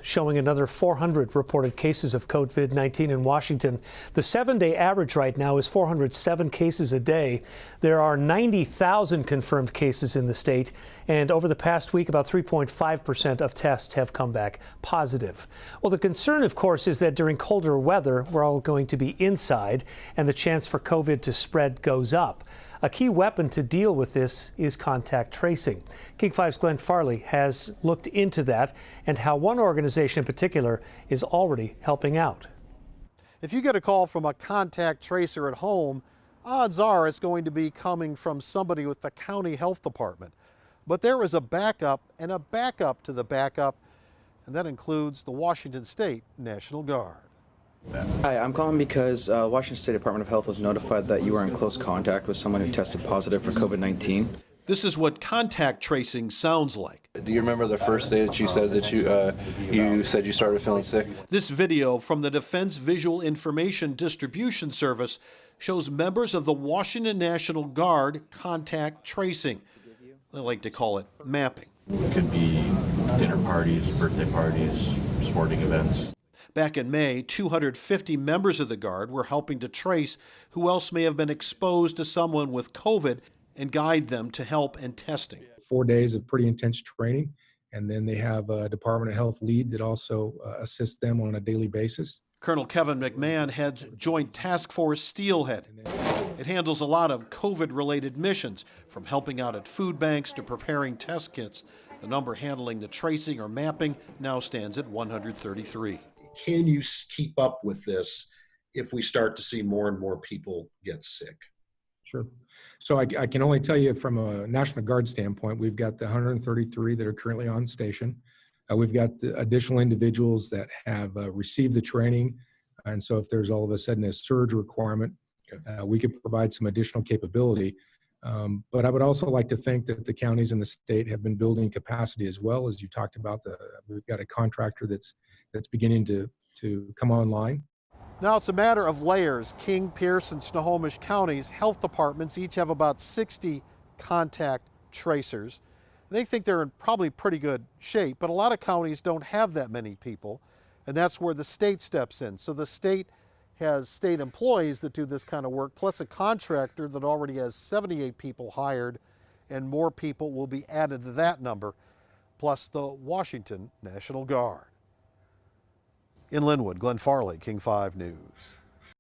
Showing another 400 reported cases of COVID-19 in Washington. The 7-day average right now is 407 cases a day. There are 90,000 confirmed cases in the state, and over the past week, about 3.5% of tests have come back positive. Well, the concern, of course, is that during colder weather, we're all going to be inside, and the chance for COVID to spread goes up. A key weapon to deal with this is contact tracing. King 5's Glenn Farley has looked into that and how one organization in particular is already helping out. If you get a call from a contact tracer at home, odds are it's going to be coming from somebody with the county health department. But there is a backup and a backup to the backup, and that includes the Washington State National Guard. Hi, I'm calling because Washington State Department of Health was notified that you were in close contact with someone who tested positive for COVID-19. This is what contact tracing sounds like. Do you remember the first day that you said that you said you started feeling sick? This video from the Defense Visual Information Distribution Service shows members of the Washington National Guard contact tracing. They like to call it mapping. It could be dinner parties, birthday parties, sporting events. Back in May, 250 members of the Guard were helping to trace who else may have been exposed to someone with COVID and guide them to help and testing. 4 days of pretty intense training, and then they have a Department of Health lead that also assists them on a daily basis. Colonel Kevin McMahon heads Joint Task Force Steelhead. It handles a lot of COVID-related missions, from helping out at food banks to preparing test kits. The number handling the tracing or mapping now stands at 133. Can you keep up with this if we start to see more and more people get sick? Sure. So I can only tell you from a National Guard standpoint, we've got the 133 that are currently on station. We've got the additional individuals that have received the training. And so if there's all of a sudden a surge requirement, we could provide some additional capability. But I would also like to think that the counties and the state have been building capacity as well. As you talked about, we've got a contractor that's beginning to come online. Now it's a matter of layers. King, Pierce, and Snohomish counties' health departments each have about 60 contact tracers. They think they're in probably pretty good shape, but a lot of counties don't have that many people, and that's where the state steps in. So the state has state employees that do this kind of work, plus a contractor that already has 78 people hired, and more people will be added to that number, plus the Washington National Guard. In Linwood, Glenn Farley, King 5 News.